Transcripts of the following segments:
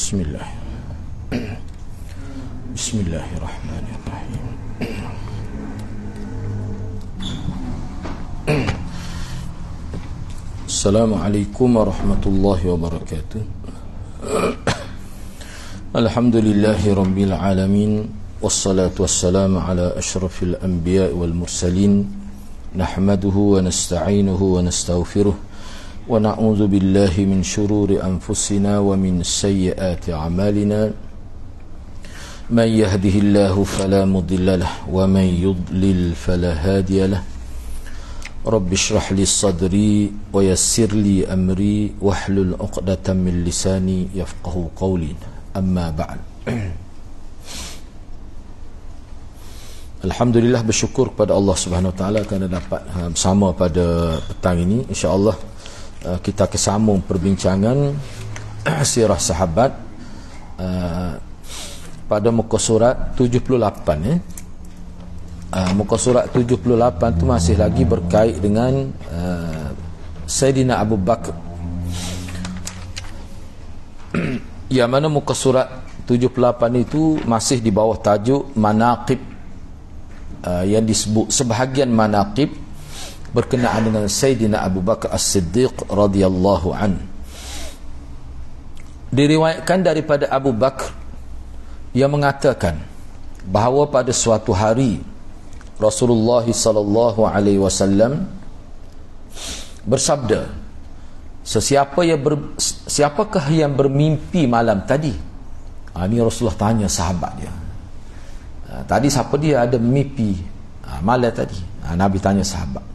Bismillah. Bismillahirrahmanirrahim. Assalamualaikum warahmatullahi wabarakatuh. Alhamdulillahi rabbil alamin, wassalatu wassalamu ala ashrafil anbiya wal mursalin. Nahmaduhu wa nasta'inuhu wa nastaghfiruh wa na'udzu billahi min shururi anfusina wa min sayyiati a'malina. Man yahdihillahu fala mudilla lahu wa man yudlil fala hadiya lahu. Rabbi shrah li sadri wa yassir li amri wahlul 'uqdatam min lisani yafqahu qawli. Amma ba'd. Alhamdulillah, bersyukur kepada Allah Subhanahu wa taala kerana dapat bersama pada petang ini. Insya-Allah kita kesambung perbincangan sirah sahabat pada muka surat 78. Muka surat 78 tu masih lagi berkait dengan Sayyidina Abu Bakar. Yang mana muka surat 78 itu masih di bawah tajuk manaqib, yang disebut sebahagian manaqib berkenaan dengan Sayyidina Abu Bakar As-Siddiq radhiyallahu an. Diriwayatkan daripada Abu Bakar yang mengatakan bahawa pada suatu hari Rasulullah sallallahu alaihi wasallam bersabda, siapakah yang bermimpi malam tadi? Ini Rasulullah tanya sahabat dia. Tadi siapa dia ada mimpi malam tadi? Nabi tanya sahabat.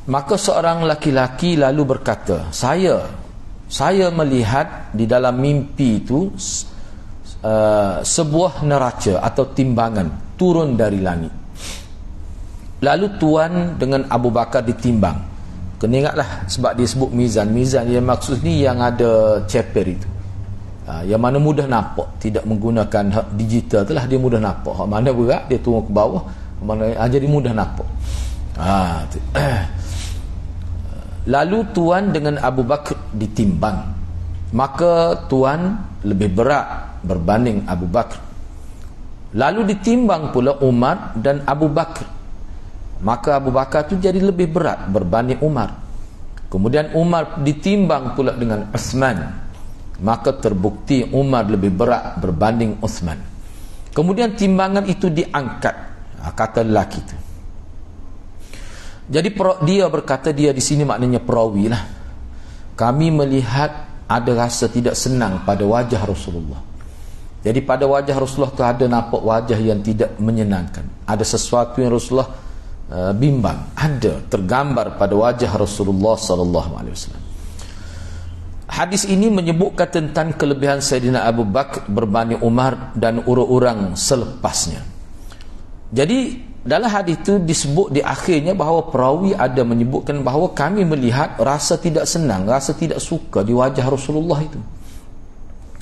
Maka seorang laki-laki lalu berkata, saya melihat di dalam mimpi itu sebuah neraca atau timbangan turun dari langit. Lalu Tuan dengan Abu Bakar ditimbang. Kena ingatlah, sebab dia sebut mizan. Mizan yang maksud ni yang ada ceper itu, yang mana mudah nampak, tidak menggunakan hak digital tu lah, dia mudah nampak. Hak mana berat dia turun ke bawah, mana jadi mudah nampak. Lalu Tuan dengan Abu Bakar ditimbang. Maka Tuan lebih berat berbanding Abu Bakar. Lalu ditimbang pula Umar dan Abu Bakar. Maka Abu Bakar tu jadi lebih berat berbanding Umar. Kemudian Umar ditimbang pula dengan Uthman. Maka terbukti Umar lebih berat berbanding Uthman. Kemudian timbangan itu diangkat, kata lelaki itu. Jadi dia berkata, dia di sini maknanya perawi lah. Kami melihat ada rasa tidak senang pada wajah Rasulullah. Jadi pada wajah Rasulullah tu ada nampak wajah yang tidak menyenangkan. Ada sesuatu yang Rasulullah bimbang. Ada tergambar pada wajah Rasulullah sallallahu alaihi wasallam. Hadis ini menyebutkan tentang kelebihan Sayyidina Abu Bakar berbanding Umar dan orang-orang selepasnya. Jadi dalam hadis itu disebut di akhirnya bahawa perawi ada menyebutkan bahawa kami melihat rasa tidak senang, rasa tidak suka di wajah Rasulullah itu.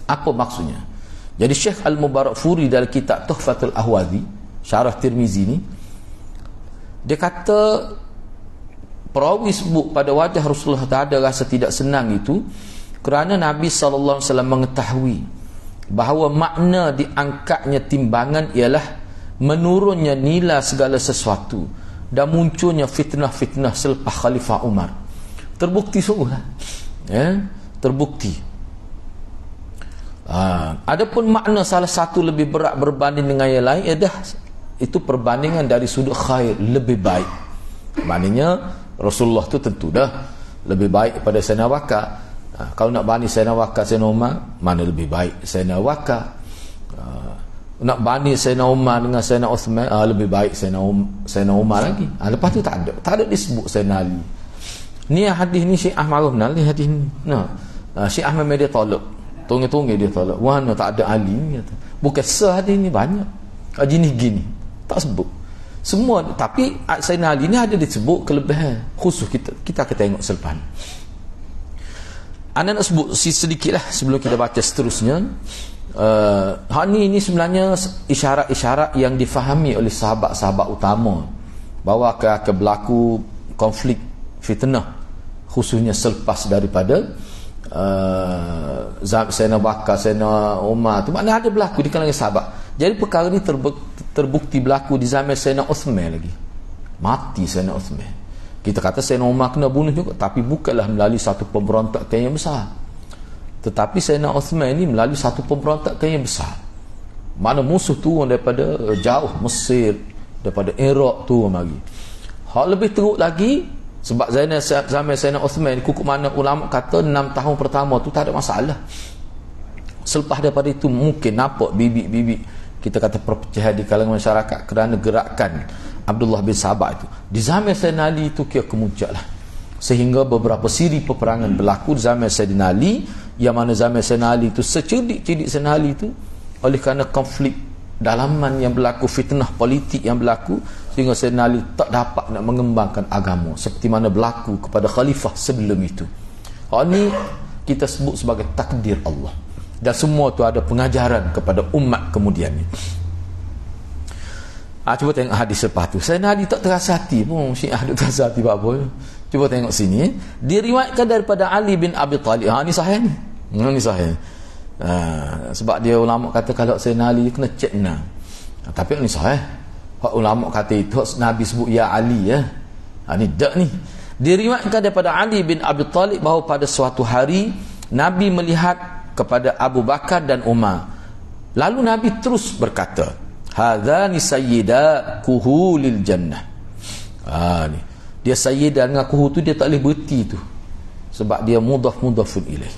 Apa maksudnya? Jadi Syekh Al-Mubarakfuri dalam kitab Tuhfatul Ahwazi, Syarah Tirmizi ni, dia kata perawi sebut pada wajah Rasulullah ada rasa tidak senang itu kerana Nabi SAW mengetahui bahawa makna diangkatnya timbangan ialah menurunnya nilai segala sesuatu dan munculnya fitnah-fitnah selepas Khalifah Umar. Terbukti sungguhlah, terbukti. Adapun makna salah satu lebih berat berbanding dengan yang lain, itu perbandingan dari sudut khair, lebih baik. Maknanya Rasulullah tu tentu dah lebih baik pada Sayyidina Abu Bakar. Kalau nak banding Sayyidina Abu Bakar, Sayyidina Umar, mana lebih baik? Sayyidina Abu Bakar. Nak banding Sayyidina Umar dengan Sayyidina Uthman, lebih baik Sayyidina Umar lagi. Lepas tu tak ada disebut Sayyidina Ali. Ni hadis ni Syiah marah benar ni hadis ni. Syiah memang dia tolak. Tunggu dia tolak. Mana tak ada Ali ni kata. Bukan hadis ni banyak. Jenis gini. Tak sebut. Semua, tapi Sayyidina Ali ni ada disebut kelebihan khusus. Kita akan tengok selepas. Anda nak sebut sedikit lah sebelum kita baca seterusnya. Ini sebenarnya isyarat-isyarat yang difahami oleh sahabat-sahabat utama bahawa akan berlaku konflik fitnah, khususnya selepas daripada Sayyidina Bakar, Sayyidina Umar tu, maknanya ada berlaku di kalangan sahabat. Jadi perkara ni terbukti berlaku di zaman Sayyidina Uthman lagi. Mati Sayyidina Uthman. Kita kata Sayyidina Umar kena bunuh juga, tapi bukanlah melalui satu pemberontakan yang besar. Tetapi Sayyidina Uthman ni melalui satu pemberontakan yang besar. Mana musuh turun daripada jauh Mesir, daripada Iraq turun lagi. Hal lebih teruk lagi, sebab zaman Sayyidina Uthman, kukuh mana ulama kata 6 tahun pertama tu tak ada masalah. Selepas daripada itu mungkin nampak bibit-bibit, kita kata, perpecahan di kalangan masyarakat kerana gerakan Abdullah bin Sabah itu. Di zaman Sayyidina Ali itu kira kemuncak lah, sehingga beberapa siri peperangan berlaku di zaman Sayyidina Ali, yang mana zaman Sayyidina Ali itu, secerdik-cerdik Sayyidina Ali itu, oleh kerana konflik dalaman yang berlaku, fitnah politik yang berlaku, sehingga Sayyidina Ali tak dapat nak mengembangkan agama seperti mana berlaku kepada khalifah sebelum itu. Hal ini kita sebut sebagai takdir Allah, dan semua tu ada pengajaran kepada umat kemudian ni. Cuba tengok hadis lepas tu. Sayyidina Ali tak terasa hati pun, Syiah tak terasa hati apa. Cuba tengok sini. Diriwayatkan daripada Ali bin Abi Talib. Ni sahih ni. Ni sahih. Sebab dia ulama kata kalau Sayyidina Ali kena cek nah. Tapi ni sahih. Hak ulama kata itu Nabi sebut ya Ali ya. Ni dak ni. Diriwayatkan daripada Ali bin Abi Talib bahawa pada suatu hari Nabi melihat kepada Abu Bakar dan Umar. Lalu Nabi terus berkata, "Hadzani sayyida kuhulil jannah." Ni. Dia sayyidah dengan kuhu tu dia tak boleh berhenti tu. Sebab dia mudhaf-mudhafun ilaih.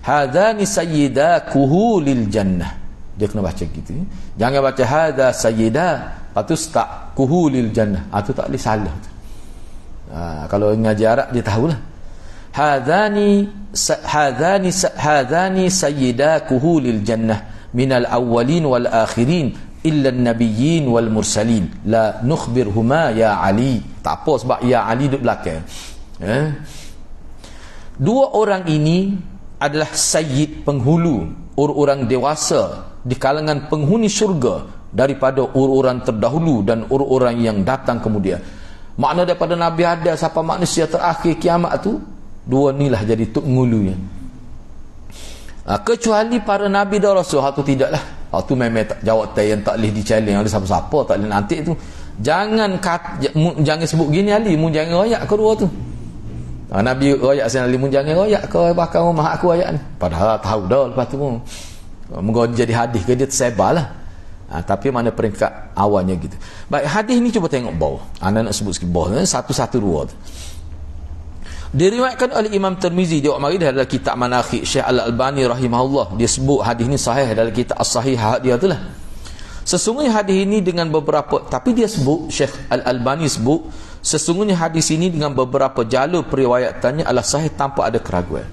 Hadzani sayyida kuhulil jannah. Dia kena baca gitu. Jangan baca hadza sayyida, lepas tu start kuhulil jannah. Tu tak boleh salah tu. Kalau ngaji Arab dia tahulah. Hadzani sayyida kuhulil jannah minal awwalin wal akhirin illa an-nabiyyin wal mursalin la nukhbirhuma ya Ali. Tak apa sebab ya Ali duduk belakang. Dua orang ini adalah sayyid, penghulu, orang-orang dewasa di kalangan penghuni syurga daripada orang-orang terdahulu dan orang-orang yang datang kemudian. Makna daripada Nabi ada sampai manusia terakhir kiamat tu, dua ni lah jadi tuk ngulunya. Kecuali para Nabi dan Rasul, tu tidaklah. Tu memang tak jawab yang tak boleh di-challenge oleh siapa-siapa, tak boleh nanti tu. Jangan sebut gini Ali, mu jangan royak kedua tu. Nabi royak Sayyidina Ali, mu jangan royak ke bakar rumah aku royak ni. Padahal tahu dah lepas tu pun. Moga jadi hadis ke dia tersebar lah. Tapi mana peringkat awalnya gitu. Baik, hadis ni cuba tengok bawah. Anda nak sebut sikit bawah, 112 tu. Diriwayatkan oleh Imam Tirmizi, dia mari dalam kitab Manakhib. Syekh Al-Albani rahimahullah, dia sebut hadis ni sahih dalam kitab As-Sahihah dia tu lah. Sesungguhnya hadis ini dengan beberapa, tapi dia sebut, Syekh Al-Albani sebut, sesungguhnya hadis ini dengan beberapa jalur periwayatannya adalah sahih tanpa ada keraguan.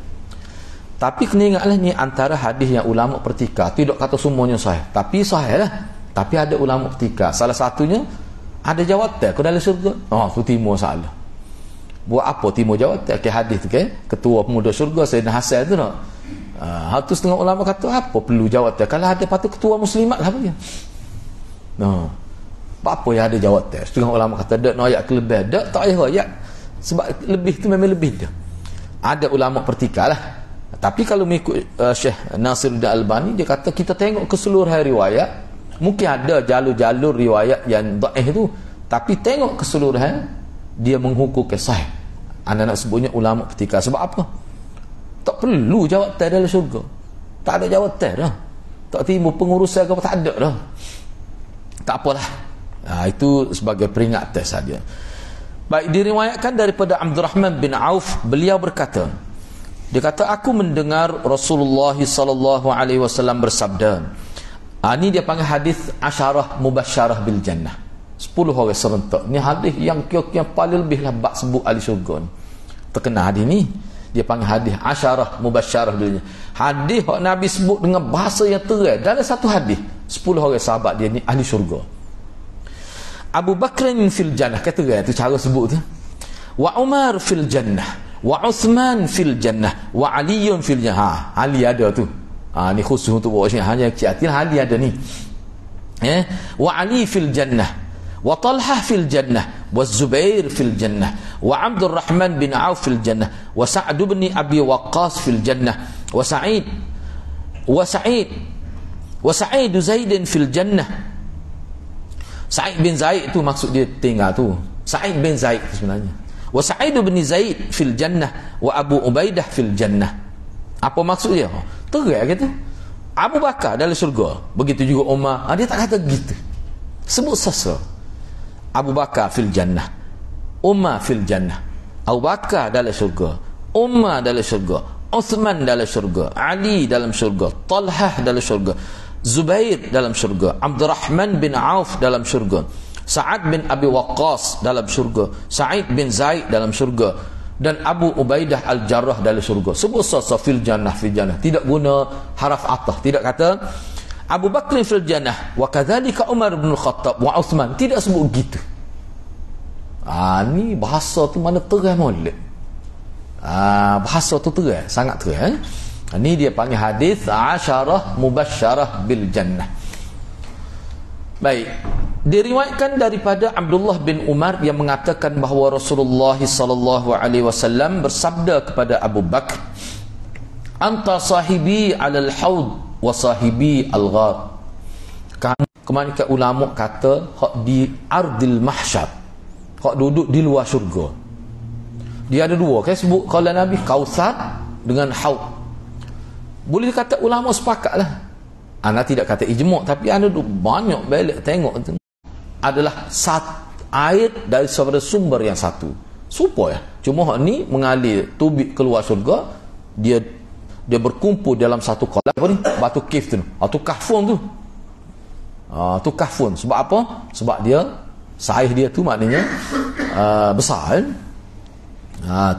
Tapi kena ingatlah ni antara hadis yang ulama pertikar. Tidak kata semuanya sahih, tapi sahih lah. Tapi ada ulama pertikar. Salah satunya ada jawatan ke dalam syurga. Tu timur salah. Buat apa timur jawatan ke hadis tu ke? Ketua pemuda syurga Sayyidina Hasan tu nak. Tu setengah ulama kata apa perlu jawatan? Kalau ada patut ketua muslimat lah apa dia. Apa yang ada jawatan? Setengah ulama kata dak nak ayat kelebihan. Dak tak payah ayat. Sebab lebih tu memang lebih dia. Ada ulama pertikar lah. Tapi kalau mengikut Syekh Nasiruddin Albani, dia kata kita tengok keseluruhan riwayat, mungkin ada jalur-jalur riwayat yang dhaif tu, tapi tengok keseluruhan dia menghukum sahih. Anda nak sebutnya ulama pertikar. Sebab apa? Tak perlu jawatan dalam syurga. Tak ada jawatan dah. Tak timbul pengurusan ke apa, tak ada dah. Tak apalah. Itu sebagai peringatan saja. Baik, diriwayatkan daripada Abdurrahman bin Auf, beliau berkata, dia kata aku mendengar Rasulullah sallallahu alaihi wasallam bersabda. Ini dia panggil hadis asyarah mubasyarah bil jannah. 10 orang serentak. Ni hadis yang kira-kira paling lebih lah bab sebut ahli syurga ni. Terkenal hadis ni. Dia panggil hadis asyarah mubasyarah bil jannah. Hadis yang Nabi sebut dengan bahasa yang terang. Dalam satu hadis 10 orang sahabat dia ni ahli syurga. Abu Bakr fil jannah, kata dia tu cara sebut tu. Wa Umar fil jannah. Wa Uthman fil jannah wa Aliyun fil jannah. Ali ada tu. Ni khusus untuk orang Syiah, hanya kecil Ali ada ni. Wa Ali fil jannah wa Talhah fil jannah, wa Zubair fil jannah, wa Abdurrahman bin Auf fil jannah, wa Sa'd bin Abi Waqqas fil jannah, wa Sa'id Zaid fil jannah. Sa'id bin Zaid tu maksud dia tinggal tu. Sa'id bin Zaid sebenarnya. Wa Sa'id bin Zaid fil jannah, wa Abu Ubaidah fil jannah. Apa maksud dia? Terang gitu. Abu Bakar dalam syurga. Begitu juga Umar. Dia tak kata gitu. Sebut sasa. Abu Bakar fil jannah, Umar fil jannah. Abu Bakar dalam syurga, Umar dalam syurga, Uthman dalam syurga, Ali dalam syurga, Talhah dalam syurga, Zubair dalam syurga, Abdurrahman bin Auf dalam syurga, Sa'ad bin Abi Waqqas dalam syurga, Sa'id bin Zaid dalam syurga, dan Abu Ubaidah Al-Jarrah dalam syurga. Sebut sasa fil jannah, fil jannah. Tidak guna haraf atah. Tidak kata Abu Bakr fil jannah wa kadzalika Umar bin Khattab wa Uthman. Tidak sebut gitu. Ni bahasa tu mana terang molek. Bahasa tu terang, sangat terang. Ni dia panggil hadis asyarah mubasyarah bil jannah. Baik. Diriwayatkan daripada Abdullah bin Umar yang mengatakan bahawa Rasulullah sallallahu alaihi wasallam bersabda kepada Abu Bakar, "Anta sahibi 'alal haud wa sahibi al-ghar." Kemudian ulama kata hak di ardil mahsyar, hak duduk di luar syurga. Dia ada dua, kan sebut kalau Nabi Kautsar dengan haud. Boleh kata ulama sepakatlah. Ana tidak kata ijma', tapi ada banyak balik tengok tu. Adalah air dari sumber yang satu. Supaya cuma hak ni mengalir tubik keluar syurga, dia berkumpul dalam satu kolam. Apa ni? Batu kif tu. Tu kahfun tu. Tu kahfun. Sebab apa? Sebab dia saiz dia tu maknanya besar kan?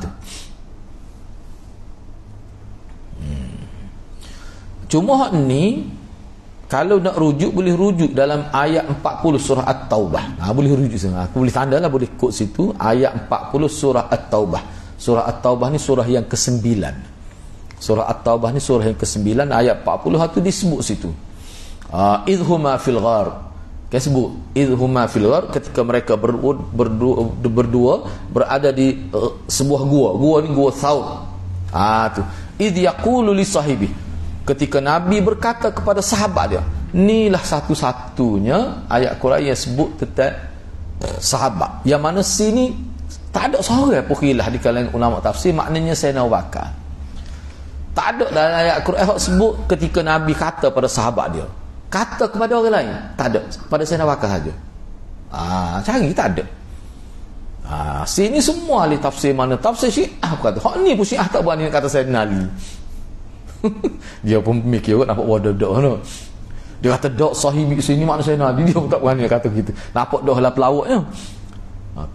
Tu. Cuma hak ni kalau nak rujuk boleh rujuk dalam ayat 40 surah At-Taubah. Boleh rujuk sana. Aku boleh tandalah, boleh kod situ ayat 40 surah At-Taubah. Surah At-Taubah ni surah yang ke-9. Surah At-Taubah ni surah yang ke-9 ayat 40 tu disebut situ. Idhuma fil ghar. Kan sebut idhuma fil ghar ketika mereka berdua berada di sebuah gua. Gua ni gua Thawr. Tu. Idh yaqulu li sahibi. Ketika Nabi berkata kepada sahabat dia, inilah satu-satunya ayat Quran yang sebut tentang sahabat. Yang mana sini tak ada seorang pun khilaf di kalangan ulama tafsir maknanya Sayyidina Abu Bakar. Tak ada dalam ayat Quran sebut ketika Nabi kata pada sahabat dia. Kata kepada orang lain, tak ada. Pada Sayyidina Abu Bakar saja. Cari tak ada. Sini semua ahli tafsir mana tafsir Syiah kata, hak ni pun Syiah tak berani kata Sayyidina Ali. Dia pun mikir nampak wadah-dah no. Dia kata dok sahibi sini makna Sayyidina Ali, dia pun tak berani kata gitu. Nampak dah lah pelawaknya.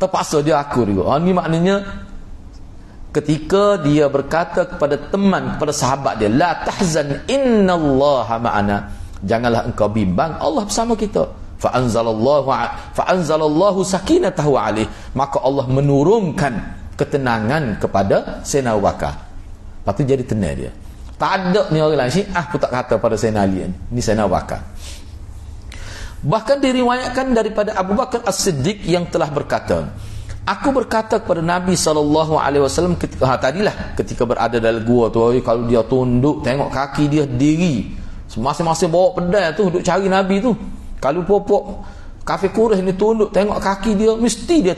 Terpaksa dia akur juga. Ni maknanya ketika dia berkata kepada teman, kepada sahabat dia, la tahzan innallaha ma'ana. Janganlah engkau bimbang, Allah bersama kita. Fa anzalallahu sakinatahu alaih. Maka Allah menurunkan ketenangan kepada Sayyidina Abu Bakar. Lepas tu jadi tenang dia. Tak ada ni orang lain Syiah pun tak kata pada Sayyidina Ali ni Sayyidina Abu Bakar. Bahkan diriwayatkan daripada Abu Bakar As-Siddiq yang telah berkata, aku berkata kepada Nabi SAW ketika berada dalam gua tu, kalau dia tunduk tengok kaki dia diri, masing-masing bawa pedang tu duk cari Nabi tu. Kalau popok kafir Quraisy ni tunduk tengok kaki dia, mesti dia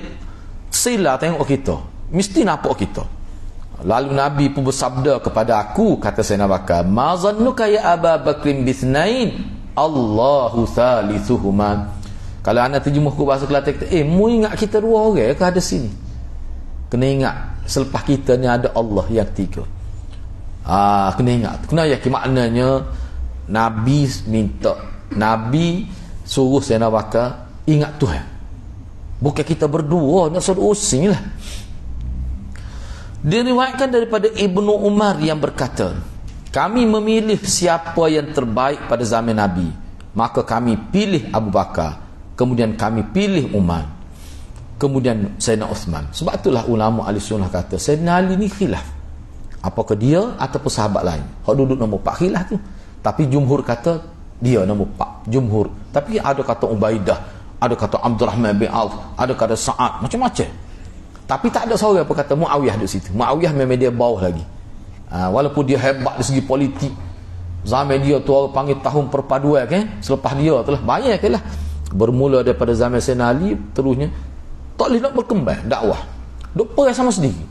sila tengok kita, mesti nampak kita. Lalu Nabi pun bersabda kepada aku, kata Sayyidina Bakar, ma zannuka ya Aba Bakrin bithnain Allahu thalithuhuma. Kalau anda terjemah ke bahasa Kelantan, mu ingat kita dua orang ke ada sini? Kena ingat selepas kita ni ada Allah yang tiga. Kena ingat, kena yakin. Maknanya Nabi minta, Nabi suruh Sayyidina Bakar ingat Tuhan, bukan kita berdua nak suruh using lah. Diriwayatkan daripada Ibnu Umar yang berkata, kami memilih siapa yang terbaik pada zaman Nabi, maka kami pilih Abu Bakar, kemudian kami pilih Umar, kemudian Sayyidina Uthman. Sebab itulah ulama ahli sunnah kata Sayyidina Ali ni khilaf, apakah dia ataupun sahabat lain. Hak duduk nombor 4 khilaf tu. Tapi jumhur kata dia nombor 4, jumhur. Tapi ada kata Ubaidah, ada kata Abdurrahman bin Auf, ada kata Sa'ad, macam-macam. Tapi tak ada seorang apa kata Muawiyah di situ. Muawiyah memang dia bawah lagi. Walaupun dia hebat dari segi politik, zaman dia tu orang panggil tahun perpaduan kan. Selepas dia telah banyak lah. Bermula daripada zaman Sayyidina Ali, terusnya tak boleh nak berkembang dakwah. Duk perang sama sendiri.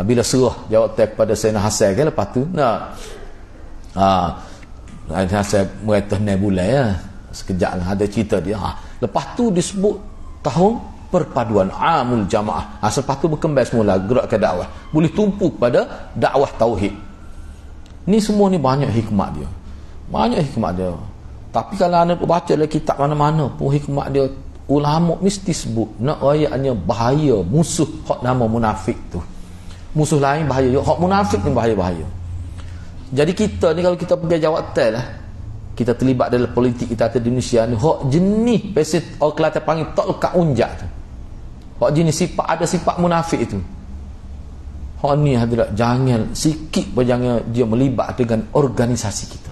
Bila serah jawatan kepada Sayyidina Hasan kan, lepas tu Sayyidina Hasan merintah 6 bulan ya. Sekejap lah ada cerita dia. Lepas tu disebut tahun perpaduan amul jamaah. Selepas tu berkembang semula gerak ke dakwah. Boleh tumpu pada dakwah tauhid. Ni semua ni banyak hikmat dia. Banyak hikmat dia. Tapi kalau anda baca dalam kitab mana-mana pun hikmat dia, ulama mesti sebut nak ayatnya bahaya musuh hak nama munafik tu. Musuh lain bahaya, hak munafik ni bahaya-bahaya. Jadi kita ni kalau kita pergi jawatan lah, kita terlibat dalam politik kita di Indonesia ni, hak jenis peset orang Kelantan panggil tak lekat unjak tu. Hak jenis sifat, ada sifat munafik itu. Hak ni hadirat, jangan sikit pun jangan dia melibat dengan organisasi kita.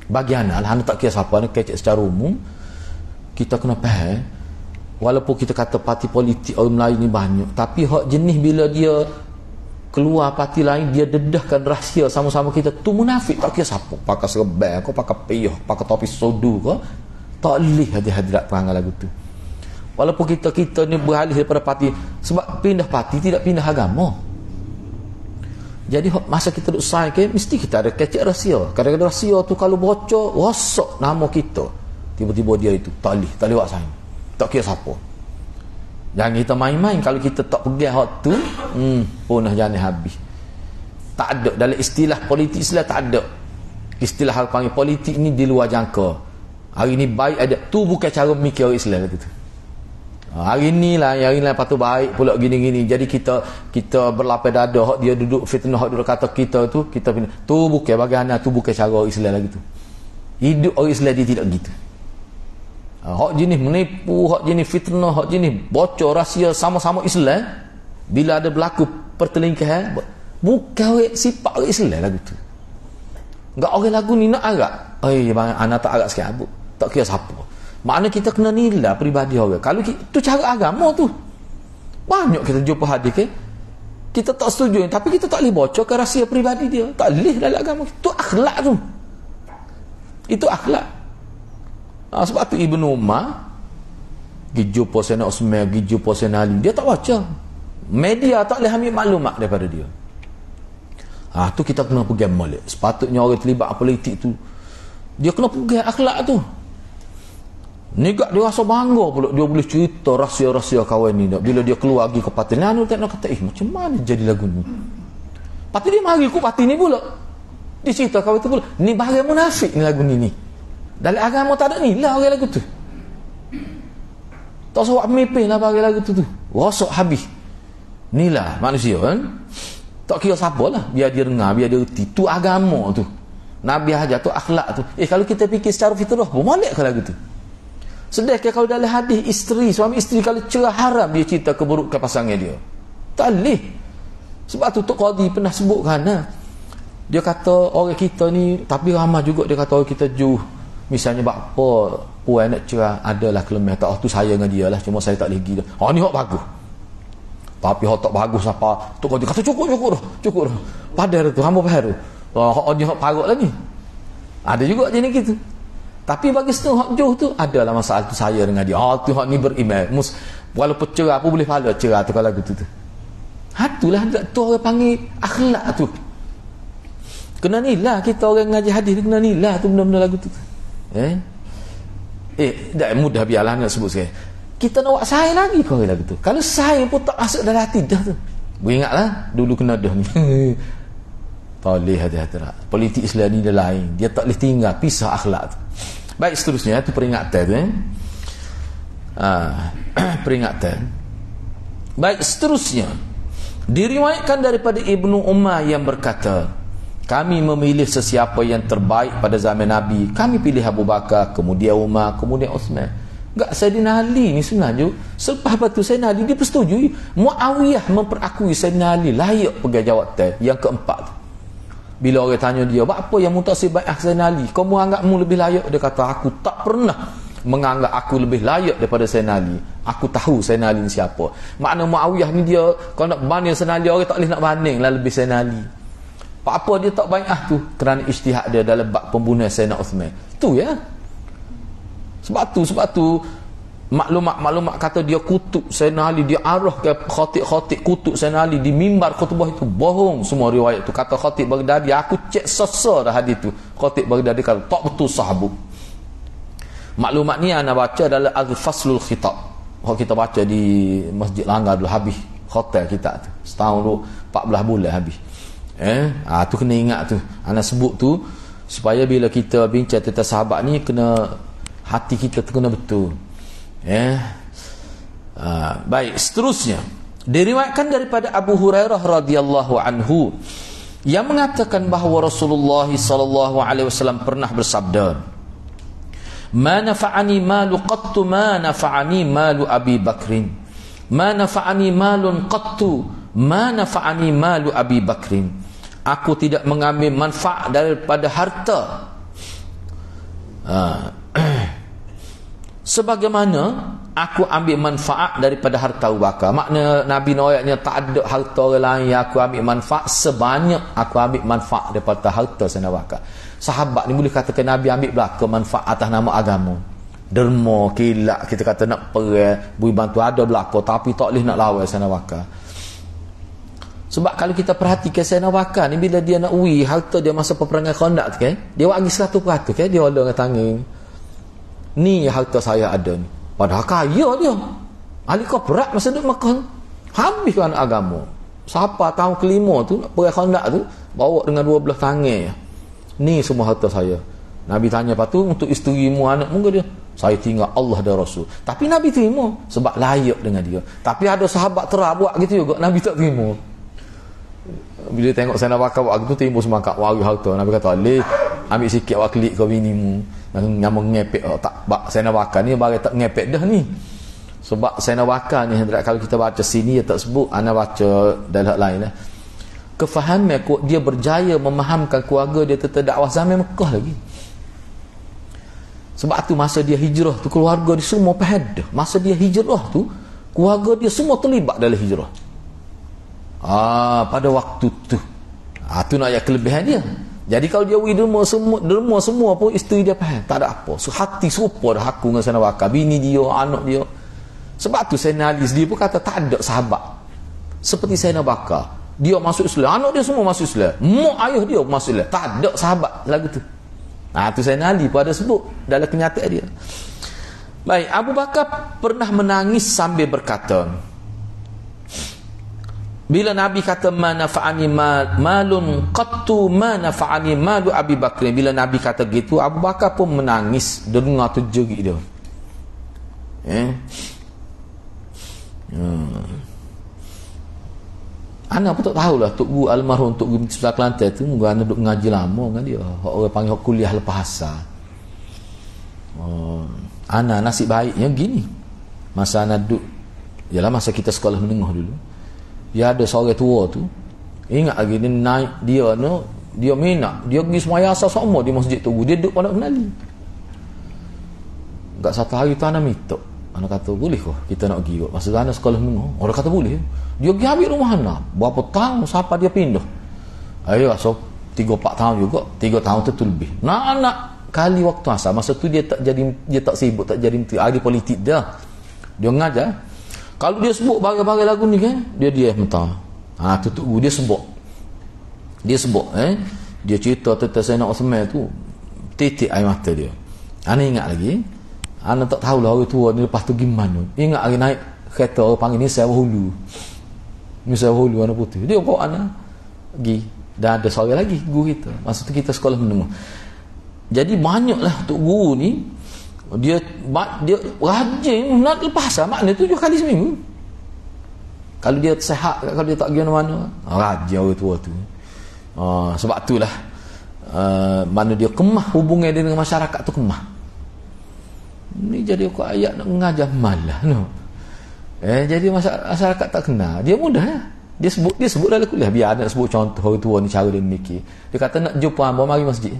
Bagi anak lah, anak tak kira siapa, anak kecek secara umum, kita kena faham, walaupun kita kata parti politik orang Melayu ni banyak, tapi hak jenis bila dia keluar parti lain, dia dedahkan rahsia sama-sama kita, tu munafik. Tak kira siapa, pakai serban kau, pakai piyah, pakai topi sodu kau, tak boleh hadirat perangai lagu tu. Walaupun kita ni beralih daripada parti, sebab pindah parti tidak pindah agama. Jadi masa kita duduk sign ke, mesti kita ada kecek rahsia. Kadang-kadang rahsia tu kalau bocor, rosak nama kita, tiba-tiba dia itu tak boleh buat sign, tak kira siapa. Jangan kita main-main. Kalau kita tak pegang hak tu, punah jalan habis. Tak ada dalam istilah politik Islam, tak ada istilah hal panggil politik ni di luar jangka. Hari ni baik ada, tu bukan cara mikir orang Islam gitu. Hari ni lah, hari ni lah lepas tu baik pula gini-gini. Jadi kita berlapis dada, hak dia duduk fitnah, hak duduk kata kita tu, kita pindah. Tu bukan bagaimana, tu bukan cara orang Islam lagi tu. Hidup orang Islam dia tidak gitu. Hak jenis menipu, hak jenis fitnah, hak jenis bocor rahsia sama-sama Islam, bila ada berlaku pertelingkahan, bukan sifat orang Islam lagu tu. Enggak orang lagu ni nak agak, bang anak tak agak sikit abuk, tak kira siapa. Maknanya kita kena nilai peribadi orang. Kalau tu cara agama tu, banyak kita jumpa hadis ke, kita tak setuju, tapi kita tak boleh bocor ke rahsia peribadi dia, tak boleh dalam agama. Itu akhlak tu, itu akhlak. Sebab tu Ibnu Umar pergi jumpa Sayyidina Osman, pergi jumpa Sayyidina Ali, dia tak baca. Media tak boleh ambil maklumat daripada dia. Tu kita kena pegang molek. Sepatutnya orang terlibat politik tu, dia kena pegang akhlak tu. Nigak dia rasa bangga pula, dia boleh cerita rahsia-rahsia kawan ni. Bila dia keluar pergi ke parti ni, tak nak kata, macam mana jadi lagu ni. Pati dia mari ke parti ni pula, dia cerita kawan tu pula, ni bahaya munafik ni lagu ni. Dalam agama tak ada ni lah orang lagu tu. Tak usah buat pemimpin lah bagi lagu tu. Rosak habis. Ni lah manusia kan. Tak kira siapa lah, biar dia dengar, biar dia reti. Tu agama tu, Nabi ajar tu, akhlak tu. Kalau kita fikir secara fitrah, boleh ke lagu tu? Sedangkan kalau dalam hadis isteri, suami isteri kalau cerah haram dia cerita keburukan pasangan dia, tak boleh. Sebab tu Tok Qadi pernah sebutkan, dia kata orang kita ni, tapi ramai juga dia kata orang kita misalnya apa puan nak cerah adalah kelemahan, tak tu saya dengan dia lah, cuma saya tak lagi dah. Ni hak bagus, tapi hak tak bagus apa tu kau kata cukup dah padahal tu hamba baru hak dia hak parut lah ni. Ada juga jenis gitu. Tapi bagi setengah hak jauh tu adalah masalah tu saya dengan dia. Tu hak ni beriman, walaupun cerah apa boleh pahala cerah tu kalau gitu tu. Itulah tu orang panggil akhlak tu. Kena nilai kita orang ngaji hadis, kena nilai tu benda-benda lagu tu. Dah mudah biarlah nak sebut sekali. Kita nak buat sayang lagi kau lagu tu. Kalau sayang pun tak masuk dalam hati dah tu. Beringatlah dulu kena dah ni. Tak boleh hati-hati. Politik Islam ni dia lain. Dia tak boleh tinggal pisah akhlak tu. Baik, seterusnya tu peringatan tu. Peringatan. Baik, seterusnya diriwayatkan daripada Ibnu Umar yang berkata, kami memilih sesiapa yang terbaik pada zaman Nabi. Kami pilih Abu Bakar, kemudian Umar, kemudian Osman. Enggak, Sayyidina Ali ni sebenarnya selepas tu Sayyidina Ali dia persetujui. Muawiyah memperakui Sayyidina Ali layak pegang jawatan yang keempat tu. Bila orang tanya dia, apa yang mutasib baik Sayyidina Ali, kamu anggap mu lebih layak? Dia kata, aku tak pernah menganggap aku lebih layak daripada Sayyidina Ali. Aku tahu Sayyidina Ali ni siapa. Makna Muawiyah ni dia kalau nak banding Sayyidina Ali, orang tak boleh nak banding lah lebih Sayyidina Ali. Apa dia tak bai'ah tu? Kerana ijtihad dia dalam bab pembunuhan Sayyidina Uthman. Tu ya. Sebab tu maklumat kata dia kutuk Sayyidina Ali, dia arah ke khatib kutuk Sayyidina Ali di mimbar khutbah itu. Bohong semua riwayat tu. Kata khatib Baghdadi, aku cek sesa dah hadis tu. Khatib Baghdadi kata tak betul sahabu. Maklumat ni ana baca dalam Al-Faslul Khitab. Kita baca di Masjid Langgar dulu, habis hotel kita tu. Setahun tu 14 bulan habis. Tu kena ingat tu. Ana sebut tu supaya bila kita bincang tentang sahabat ni, kena hati kita tu kena betul. Baik, seterusnya diriwayatkan daripada Abu Hurairah radhiyallahu anhu yang mengatakan bahawa Rasulullah sallallahu alaihi wasallam pernah bersabda, "Ma nafa'ani malu qattu ma nafa'ani malu Abi Bakrin. Ma nafa'ani malun qattu ma nafa'ani malu Abi Bakrin." Aku tidak mengambil manfaat daripada harta sebagaimana aku ambil manfaat daripada harta Abu Bakar. Makna Nabi ayatnya tak ada harta orang lain yang aku ambil manfaat sebanyak aku ambil manfaat daripada harta Sayyidina Abu Bakar. Sahabat ni boleh katakan Nabi ambil belaka manfaat atas nama agama. Derma, kilat, kita kata nak perang, bui bantu ada belaka, tapi tak boleh nak lawan Sayyidina Abu Bakar. Sebab kalau kita perhatikan Sayyidina Abu Bakar ni, bila dia nak harta dia masa peperangan Khandaq tu kan, dia bagi 100% kan, dia ada dengan tangan. Ni harta saya ada ni. Padahal kaya dia. Ahli korporat masa duduk Mekah. Habis kan agama. Siapa tahun kelima tu perang Khandaq tu bawa dengan 12 tangan. Ni semua harta saya. Nabi tanya lepas tu, untuk isterimu, anakmu ke dia? Saya tinggal Allah dan Rasul. Tapi Nabi terima sebab layak dengan dia. Tapi ada sahabat terang buat gitu juga, Nabi tak terima. Bila tengok Sayyidina Bakar buat gitu, timbul semangat wari harta. Nabi kata, "Leh, ambil sikit awak klik kau binimu." Yang mengepek tak bak Sayyidina Bakar ni bagi tak ngepek dah ni. Sebab Sayyidina Bakar ni kalau kita baca sini dia tak sebut, ana baca dalam lain lah. Kefahaman dia berjaya memahamkan keluarga dia tentang dakwah zaman Mekah lagi. Sebab tu masa dia hijrah tu, keluarga dia semua faham dah. Masa dia hijrah tu, keluarga dia semua terlibat dalam hijrah. Pada waktu tu. Tu nak ayat kelebihan dia. Jadi kalau dia derma semua pun isteri dia faham, tak ada apa. So hati serupa dah aku dengan Sayyidina Bakar, bini dia, anak dia. Sebab tu Sayyidina Ali dia pun kata tak ada sahabat seperti Sayyidina Bakar. Dia masuk Islam, anak dia semua masuk Islam, mak ayah dia masuk Islam. Tak ada sahabat lagu tu. Tu Sayyidina Ali pun ada sebut dalam kenyataan dia. Baik, Abu Bakar pernah menangis sambil berkata, bila Nabi kata ma nafa'ani malun qattu ma nafa'ani malu Abi Bakr, bila Nabi kata gitu, Abu Bakar pun menangis, dengar tu jerit dia. Ana pun tak tahulah Tok Guru almarhum Tok Guru Besar Kelantan tu, ana duk ngaji lama dengan dia. Orang panggil kuliah lepas asar. Ana nasib baiknya gini. Masa ana duk, ialah masa kita sekolah menengah dulu. Dia ada seorang tua tu, ingat lagi dia naik dia minat, dia pergi semaya asar sama di masjid tu, dia duduk pada kenali. Enggak satu hari tu anak minta, anak kata boleh kau kita nak pergi kot. Masa anak sekolah menengah, orang kata boleh. Dia pergi ambil rumah anak, berapa tahun siapa dia pindah. Ayo so 3-4 tahun juga, 3 tahun tu lebih. Nak kali waktu asar, masa tu dia tak sibuk, tak jadi menteri, ahli politik dia. Dia ngajar. Kalau dia sebut bagai-bagai lagu ni kan, dia mentah. Tutup dia sebut. Dia cerita tentang Sayyidina Uthman tu, titik air mata dia. Ana ingat lagi. Ana tak tahulah orang tua ni lepas tu gimana. Ingat lagi naik kereta orang panggil ni Sewa Hulu. Ni Sewa Hulu warna putih. Dia bawa ana pergi. Dan ada seorang lagi guru kita. Masa tu kita sekolah menengah. Jadi banyaklah tok guru ni, dia rajin nak lepas asar, maknanya 7 kali seminggu. Kalau dia sehat, kalau dia tak pergi mana-mana, rajin orang tua tu. Sebab itulah mana dia kemah hubungan dia dengan masyarakat tu kemah. Ni jadi aku ayat nak mengajar malah no. Jadi masyarakat tak kenal. Dia mudah lah. Dia sebut dalam kuliah, biar anak sebut contoh orang tua ni cara dia mikir. Dia kata nak jumpa hamba mari masjid.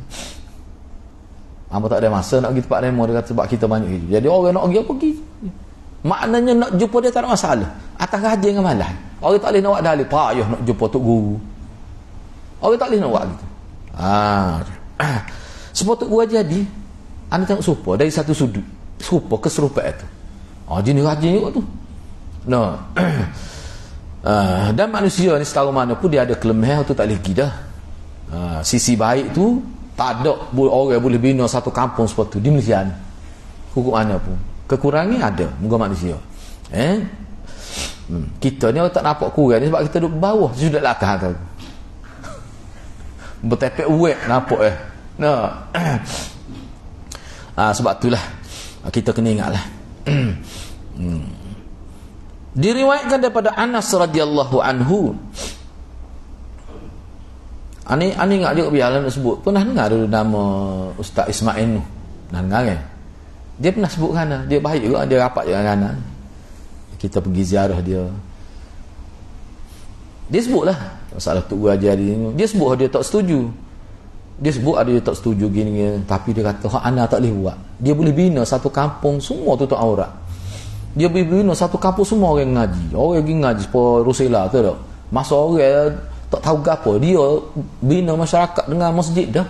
Hangpa tak ada masa nak pergi tempat demo, dia kata sebab kita banyak hidup. Jadi orang nak pergi apa pergi. Maknanya nak jumpa dia tak ada masalah. Atas gaji dengan malas. Orang tak boleh nak buat dalil payah nak jumpa tok guru. Orang tak boleh nak buat gitu. Sebab tok guru jadi anda tengok serupa dari satu sudut. Serupa keserupaan tu. Jenis rajin juga tu. Dan manusia ni setara mana pun dia ada kelemahan tu tak boleh pergi dah. Sisi baik tu tak ada orang boleh bina satu kampung seperti tu di Malaysia ni. Hukum mana pun. Kekurangan ada muka manusia. Kita ni tak nampak kurang ni sebab kita duduk bawah sudah lakah tu. Bertepek uek nampak sebab itulah kita kena ingatlah. Diriwayatkan daripada Anas radhiyallahu anhu. Ani ingat juga biarlah nak sebut. Pernah dengar dulu nama Ustaz Ismail Nuh. Pernah dengar kan? Dia pernah sebut kan, dia baik juga, dia rapat juga kan. Kita pergi ziarah dia. Dia sebutlah masalah Tok Guru ajar dia. Dia sebut dia tak setuju. Dia sebut dia tak setuju gini, tapi dia kata hak ana tak boleh buat. Dia boleh bina satu kampung semua tutup aurat. Dia boleh bina satu kampung semua orang ngaji. Orang pergi ngaji sepuluh Rusela tu tak. Masa orang tak tahu gapo, dia bina masyarakat dengan masjid dah.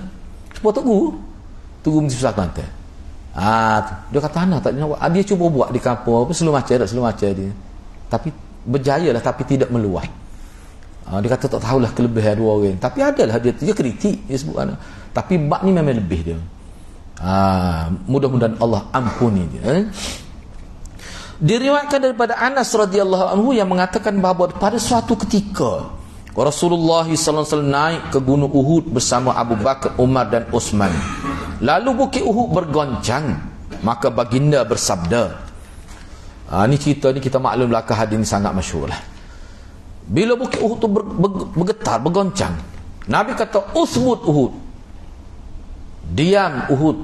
Sepuluh Tok Guru Mesti Besar Kelantan. Dia kata anak tak nak buat. Dia cuba buat di kampung apa selalu macam dia. Tapi berjayalah tapi tidak meluas. Dia kata tak tahulah kelebihan dua orang. Tapi adalah dia kritik dia sebut anak. Tapi bab ni memang lebih dia. Mudah-mudahan Allah ampuni dia. Diriwayatkan daripada Anas radhiyallahu anhu yang mengatakan bahawa pada suatu ketika Rasulullah sallallahu alaihi wasallam naik ke gunung Uhud bersama Abu Bakar, Umar dan Uthman. Lalu bukit Uhud bergoncang, maka baginda bersabda. Ni cerita ni kita maklum belakang hadis ni sangat masyhur lah. Bila bukit Uhud tu bergetar, bergoncang, Nabi kata usbut Uhud, diam Uhud,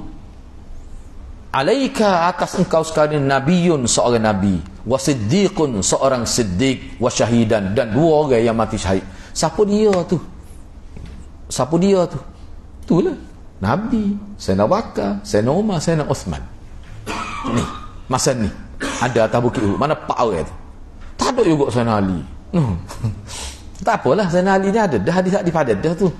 alaika atas engkau sekalian nabiyyun seorang nabi, wa siddiqun seorang siddiq, wa syahidan dan dua orang yang mati syahid. Siapa dia tu? Itulah Nabi, Sayyidina Bakar, Sayyidina Umar, Sayyidina Uthman. Ni, masa ni ada atas bukit Uhud. Mana pak orang tu? Tak ada juga Sayyidina Ali. Tak apalah, Sayyidina Ali ni ada dah hadis di padat dah tu.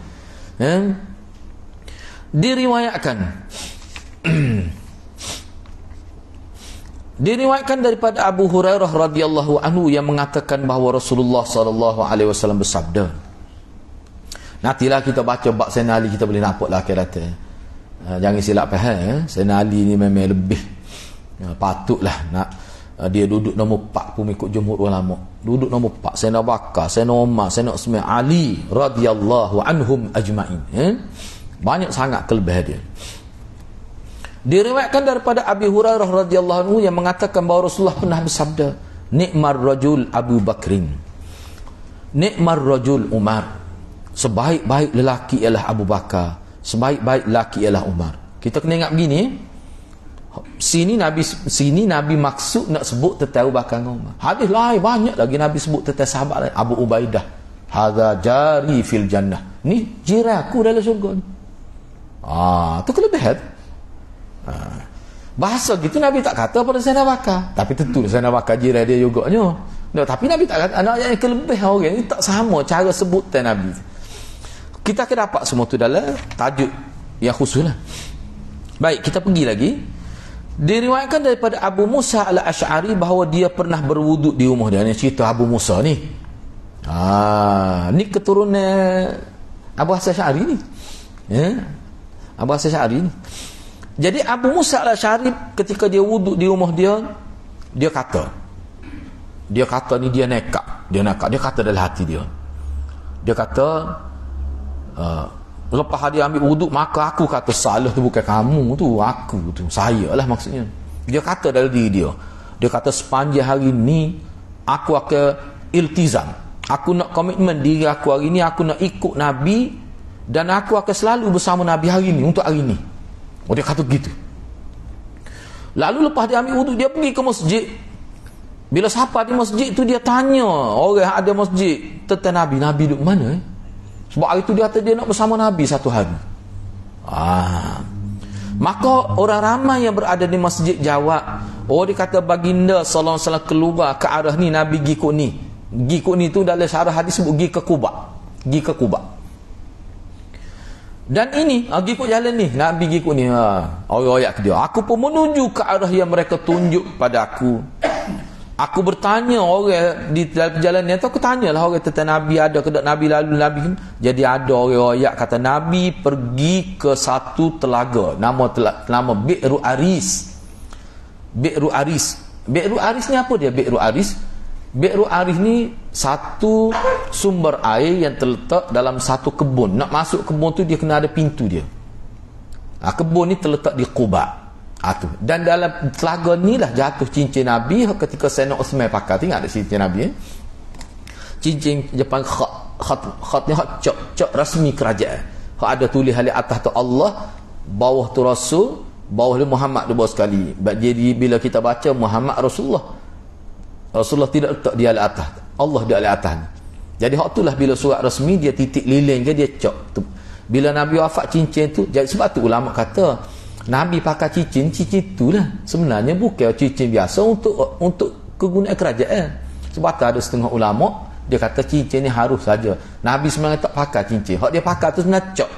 Diriwayatkan daripada Abu Hurairah radhiyallahu anhu yang mengatakan bahawa Rasulullah sallallahu alaihi wasallam bersabda. Nantilah kita baca bab Sayyidina Ali kita boleh nampaklah akhiratnya. Jangan silap faham. Sayyidina Ali ni memang lebih patutlah nak dia duduk nombor 4 pun ikut jumhur ulama. Duduk nombor 4 Sayyidina Bakar, Sayyidina Umar, Sayyidina Utsman, Ali radhiyallahu anhum ajma'in. Banyak sangat kelebihan dia. Diriwayatkan daripada Abi Hurairah radhiyallahu anhu yang mengatakan bahawa Rasulullah pernah bersabda, nikmar rajul Abu Bakrin, nikmar rajul Umar. Sebaik-baik lelaki ialah Abu Bakar, sebaik-baik lelaki ialah Umar. Kita kena ingat begini. Sini Nabi maksud nak sebut tentang Abu Bakar dan Umar. Hadis lain banyak lagi Nabi sebut tentang sahabat lain. Abu Ubaidah, hadza jari fil jannah. Ni jiranku dalam syurga ni. Tu kelebihan. Bahasa gitu Nabi tak kata pada Sayyidina Bakar, tapi tentu Sayyidina Bakar jiran dia juganya. Tapi Nabi tak kata. Anak yang kelebihan orang ni tak sama cara sebutan Nabi. Kita akan dapat semua tu dalam tajuk yang khusus lah. Baik, kita pergi lagi. Diriwayatkan daripada Abu Musa al-Ash'ari bahawa dia pernah berwuduk di rumah dia. Ini cerita Abu Musa ni. Ni keturunan Abu Hasan Ash'ari ni. Abu Hasan Ash'ari ni. Jadi Abu Musa al-Ash'ari ketika dia wuduk di rumah dia, dia kata ni dia nekat. Dia kata dalam hati dia. Dia kata lepas dia ambil wuduk, maka aku kata salah tu bukan kamu tu, aku tu, saya lah maksudnya. Dia kata dalam diri dia. Dia kata sepanjang hari ni aku akan iltizam. Aku nak komitmen diri aku hari ni, aku nak ikut Nabi dan aku akan selalu bersama Nabi hari ni untuk hari ni. Dia kata begitu. Lalu lepas dia ambil wuduk, dia pergi ke masjid. Bila sampai di masjid tu dia tanya orang ada masjid tentang Nabi. Nabi duduk mana? Sebab hari tu dia kata dia nak bersama Nabi satu hari. Maka orang ramai yang berada di masjid jawab, oh dia kata baginda sallallahu alaihi wasallam keluar ke arah ni, Nabi gi kok ni. Gi kok ni tu dalam syarah hadis sebut gi ke Quba. Gi ke Quba. Dan ini gi kok jalan ni, Nabi gi kok ni. Orang ayat ke dia. Aku pun menuju ke arah yang mereka tunjuk pada aku. Aku bertanya orang di dalam perjalanan tu, aku tanyalah orang tentang Nabi ada ke tak Nabi lalu Nabi. Jadi ada orang ayat kata Nabi pergi ke satu telaga, nama Bi'ru Aris. Bi'ru Aris. Bi'ru Aris ni apa dia Bi'ru Aris? Bi'ru Aris ni satu sumber air yang terletak dalam satu kebun. Nak masuk kebun tu dia kena ada pintu dia. Kebun ni terletak di Quba. Tu. Dan dalam telaga ni lah jatuh cincin Nabi ketika Sayyidina Uthman pakai. Tengok ada cincin Nabi cincin Jepang khat ni cok rasmi kerajaan. Ada tulis di atas tu Allah, bawah tu Rasul, bawah tu Muhammad di bawah sekali. Jadi bila kita baca Muhammad Rasulullah tidak letak dia di atas, Allah dia di atas. Jadi hak itulah bila surat rasmi dia titik lilin ke dia cok tu. Bila Nabi wafat cincin tu, jadi sebab tu ulama kata Nabi pakai cincin itulah sebenarnya bukan cincin biasa untuk kegunaan kerajaan. Sebab ada setengah ulama dia kata cincin ni harus saja. Nabi sebenarnya tak pakai cincin. Hak dia pakai tu sebenarnya cok.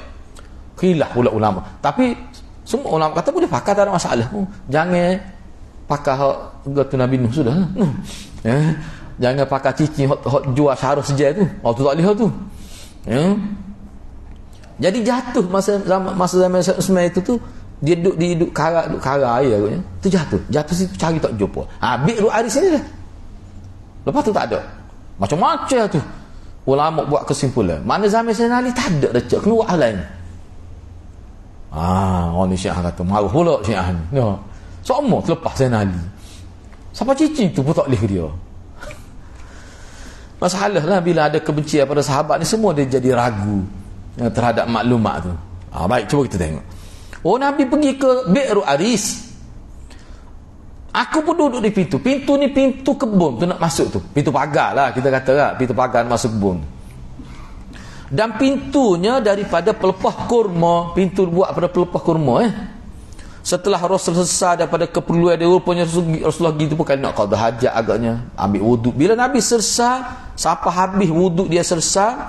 Khilaf pula ulama. Tapi semua ulama kata boleh pakai, tak ada masalah. Jangan pakai hak tu Nabi Nuh sudah. Jangan pakai cincin hak jual harus saja tu. Tu tak lihat tu. Jadi jatuh masa zaman Usman itu tu, dia duduk kara air agaknya. Tu jatuh situ cari tak jumpa. Bi'ru Aris ni dah. Lepas tu tak ada. Macam-macam tu ulama buat kesimpulan. Mana zaman Sayyidina Ali tak ada dah keluar lain. Orang ni Syiah kata marah pula Syiah ni. Semua terlepas Sayyidina Ali. Siapa cici tu pun tak boleh dia. Masalah lah bila ada kebencian pada sahabat ni, semua dia jadi ragu terhadap maklumat tu. Baik, cuba kita tengok. Nabi pergi ke Bi'ru Aris. Aku pun duduk di pintu. Pintu ni pintu kebun tu nak masuk tu. Pintu pagar lah kita kata lah. Pintu pagar masuk kebun. Dan pintunya daripada pelepah kurma. Pintu buat pada pelepah kurma Setelah Rasul selesai daripada keperluan dia, rupanya Rasulullah gitu pun nak qada hajat agaknya. Ambil wuduk. Bila Nabi selesai, siapa habis wuduk dia selesai,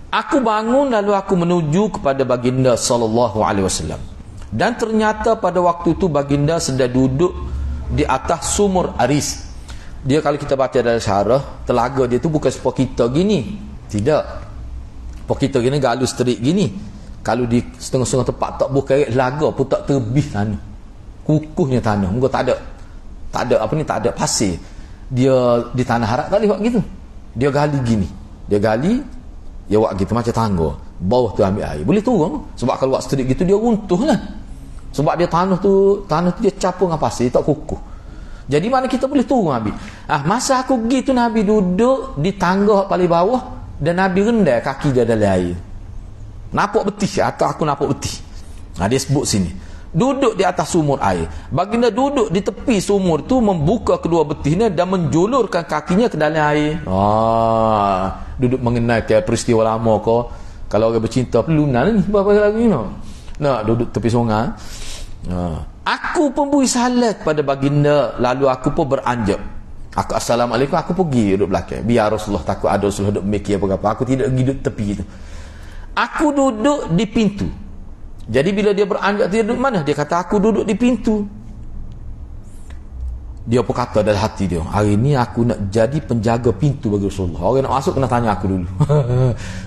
aku bangun lalu aku menuju kepada baginda sallallahu alaihi wasallam. Dan ternyata pada waktu itu baginda sedang duduk di atas sumur Aris. Dia kalau kita baca dalam syarah, telaga dia tu bukan seperti kita gini. Tidak. Seperti kita gini galus terik gini. Kalau di setengah-setengah tempat tak bukan telaga pun tak terbih tanah. Kukuhnya tanah. Muka tak ada pasir. Dia di tanah harap tak boleh buat gitu. Dia gali gini. Dia gali, dia buat gitu macam tangga. Bawah tu ambil air. Boleh turun. Sebab kalau buat seterik gitu dia runtuh lah. Sebab dia tanah tu dia capur dengan pasir, tak kukuh. Jadi mana kita boleh turun Nabi. Masa aku pergi tu Nabi duduk di tangga paling bawah dan Nabi rendai kaki dia dalam air. Nampak betih atau aku nampak betih. Dia sebut sini. Duduk di atas sumur air. Baginda duduk di tepi sumur tu, membuka kedua betihnya dan menjulurkan kakinya ke dalam air. Duduk mengenai peristiwa lama kau. Kalau orang bercinta pelunan ni berapa lagi nak duduk tepi sungai. Aku pun beri salat pada baginda, lalu aku pun beranjak. Aku assalamualaikum, aku pergi duduk belakang. Biar Rasulullah takut ada Rasulullah duduk mikir apa-apa. Aku tidak pergi duduk tepi tu. Aku duduk di pintu. Jadi bila dia beranjak, dia duduk mana? Dia kata aku duduk di pintu. Dia pun kata dalam hati dia, hari ni aku nak jadi penjaga pintu bagi Rasulullah. Orang nak masuk kena tanya aku dulu.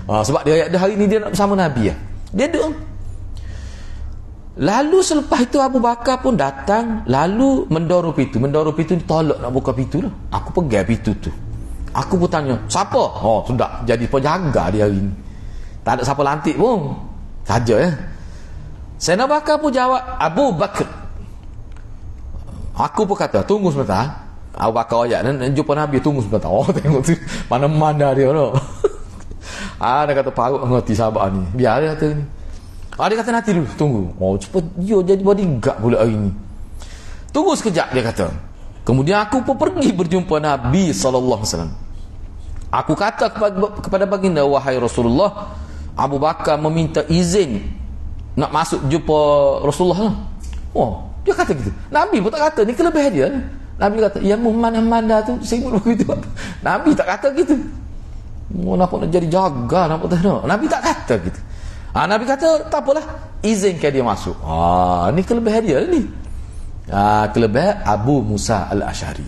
Sebab dia hari ni dia nak bersama Nabi ya. Dia duduk. Lalu selepas itu Abu Bakar pun datang, lalu mendorong pintu. Mendorong pintu ni tolak nak buka pintu lah. Aku pegang pintu tu. Aku pun tanya, siapa? Sudah jadi penjaga dia hari ni. Tak ada siapa lantik pun. Saja ya. Sayyidina Bakar pun jawab, Abu Bakar. Aku pun kata, tunggu sebentar. Abu Bakar ayat dan jumpa Nabi, tunggu sebentar. Tengok tu mana-mana dia tu. Dia kata parut mengerti sahabat ni. Biar dia kata ni. Dia kata nanti dulu, tunggu. Cepat dia jadi bodyguard pula hari ni. Tunggu sekejap dia kata. Kemudian aku pun pergi berjumpa Nabi sallallahu alaihi wasallam. Aku kata kepada baginda, wahai Rasulullah, Abu Bakar meminta izin nak masuk jumpa Rasulullah. Oh, dia kata gitu. Nabi pun tak kata, ni kelebihan dia. Nabi kata, yang mana-mana tu sibuk begitu. Nabi tak kata gitu. Oh, nampak nak jadi jaga, nampak tak nak. Nabi tak kata gitu. Nabi kata, tak apalah, izinkan dia masuk. Ni kelebihan dia ni. Kelebihan Abu Musa Al-Asy'ari.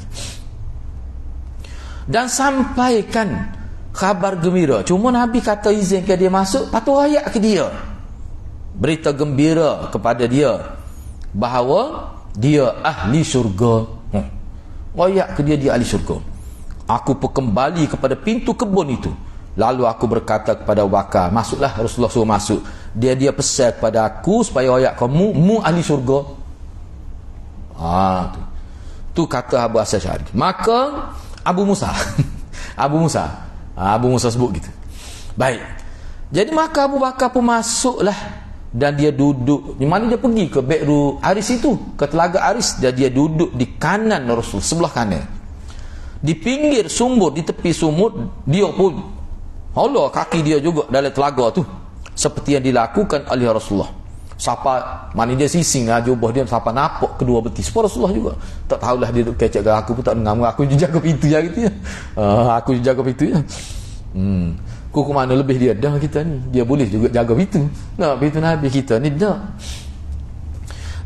Dan sampaikan khabar gembira. Cuma Nabi kata izinkan dia masuk, patut rakyat ke dia. Berita gembira kepada dia bahawa dia ahli syurga. Rakyat ke dia ahli syurga. Aku pun kembali kepada pintu kebun itu. Lalu aku berkata kepada Abu Bakar, masuklah. Rasulullah suruh masuk. Dia pesan kepada aku supaya rakyat kamu ahli syurga. Tu kata Abu Asy'ari. Maka Abu Musa Abu Musa sebut gitu. Baik. Jadi maka Abu Bakar pun masuklah. Dan dia duduk, di mana dia pergi ke Bi'ru Aris itu, ke Telaga Aris, dan dia duduk di kanan Rasul, sebelah kanan. Di pinggir sumur, di tepi sumur, dia pun Allah kaki dia juga dalam telaga tu, seperti yang dilakukan oleh Rasulullah. Siapa mana dia sising jubah dia, siapa nampak kedua betis pun Rasulullah juga. Tak tahulah dia duduk kecek ke aku pun tak dengar, aku jaga pintu ya gitu ya. Aku jaga pintu ya. Kuku mana lebih dia dah kita ni. Dia boleh juga jaga pintu. Pintu Nabi kita ni dah.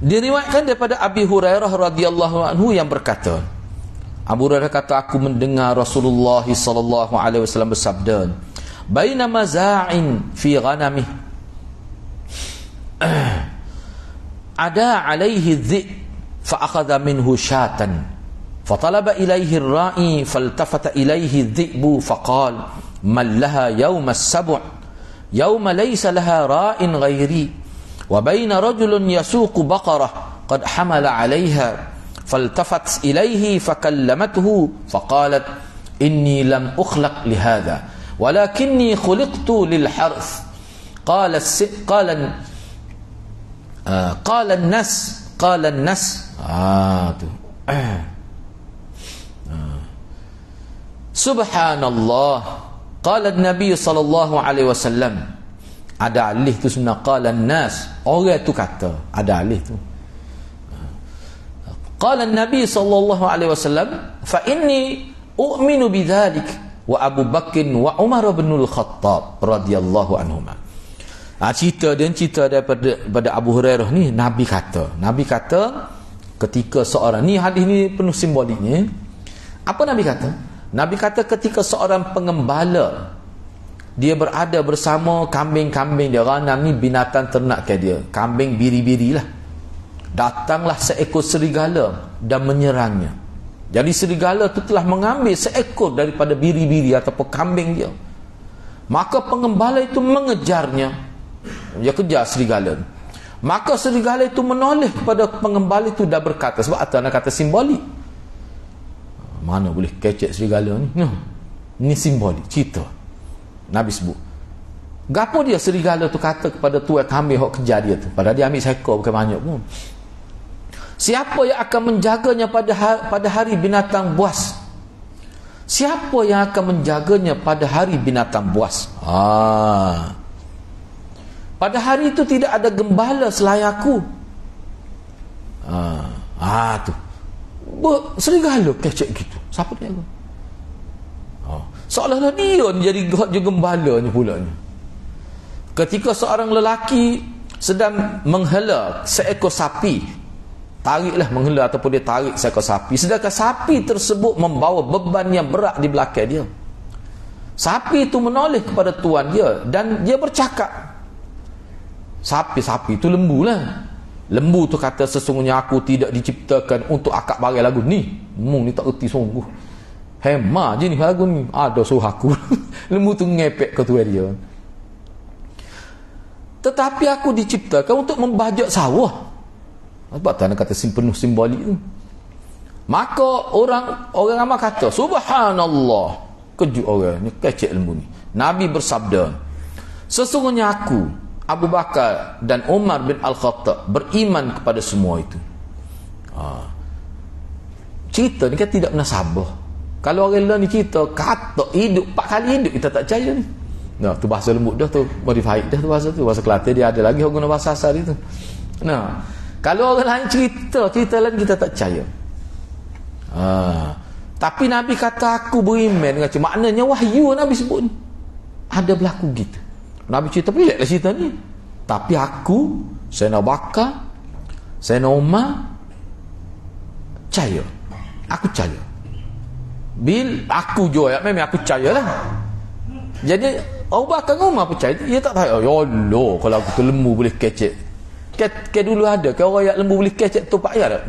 Diriwayatkan daripada Abi Hurairah radhiyallahu anhu yang berkata, Abu Hurairah kata, aku mendengar Rasulullah sallallahu alaihi wasallam bersabda, bainama za'in fi ghanamih ada alaihi dhi' fa akhadha minhu syatan fatalaba ilaihi ar-ra'i faltafata ilaihi dhi'bu faqala من لها يوم السبع يوم ليس لها راء غيري وبين رجل يسوق بقرة قد حمل عليها فالتفت إليه فكلمته فقالت إني لم أخلق لهذا ولكني خلقت للحرث قال الناس سبحان الله Qala Nabi sallallahu alaihi wasallam. Ada alih tu sebenarnya qala nas. Orang tu kata, ada alih tu. Qala Nabi sallallahu alaihi wasallam, fa inni u'minu bidzalik wa Abu Bakr wa Umar bin Al-Khattab radhiyallahu anhuma. Cerita daripada Abu Hurairah ni, Nabi kata ketika seorang ni, hadis ni penuh simboliknya. Apa Nabi kata? Nabi kata ketika seorang pengembala dia berada bersama kambing-kambing dia, ghanam ni binatang ternak ke dia, kambing biri-biri lah, datanglah seekor serigala dan menyerangnya. Jadi serigala tu telah mengambil seekor daripada biri-biri ataupun kambing dia. Maka pengembala itu mengejarnya, dia kejar serigala. Maka serigala itu menoleh kepada pengembala itu dan berkata, sebab atas nak kata simbolik, mana boleh kecek serigala ni? Ni simbolik, cerita Nabi sebut. Gapo dia serigala tu kata kepada tuan kambing hok kejar dia tu, padahal dia ambil seekor bukan banyak pun. Siapa yang akan menjaganya pada hari binatang buas? Siapa yang akan menjaganya pada hari binatang buas? Pada hari itu tidak ada gembala selain aku. Tu serigala kecek gitu. Siapa dia tu? Seolah-olah dia jadi gembalanya pulanya. Ketika seorang lelaki sedang menghela seekor sapi, menghela ataupun dia tarik seekor sapi, sedangkan sapi tersebut membawa beban yang berat di belakang dia. Sapi itu menoleh kepada tuan dia dan dia bercakap. Sapi itu lembu lah. Lembu tu kata, sesungguhnya aku tidak diciptakan untuk akak bagai lagu ni. Ni tak erti sungguh. Hema je ni lagu ni. Ada suruh aku. Lembu tu ngepek ke tuan dia. Tetapi aku diciptakan untuk membajak sawah. Sebab tu nak kata penuh simbolik tu. Maka orang ramai kata, subhanallah. Kejut orang ni, kecek lembu ni. Nabi bersabda, sesungguhnya aku, Abu Bakar dan Umar bin Al-Khattab beriman kepada semua itu. Cerita ni kan tidak pernah sabar. Kalau orang lain ni cerita kata hidup 4 kali hidup, kita tak percaya ni. Tu bahasa lembut dah tu, modified dah tu bahasa tu. Bahasa Kelantan dia ada lagi orang guna bahasa asal itu. Kalau orang lain cerita lain kita tak percaya. Tapi Nabi kata aku beriman dengan cerita. Maknanya wahyu Nabi sebut ni. Ada berlaku gitu. Nabi cerita pelik lah cerita ni. Tapi aku, Sayyidina Bakar, Sayyidina Umar, percaya. Aku percaya. Bil aku jual, memang aku percaya lah. Jadi Abu Bakar dengan Umar percaya. Dia tak tahu. Ya Allah, kalau aku tu lembu boleh kecek. Ke dulu ada ke orang yang lembu boleh kecek tu pak ya tak?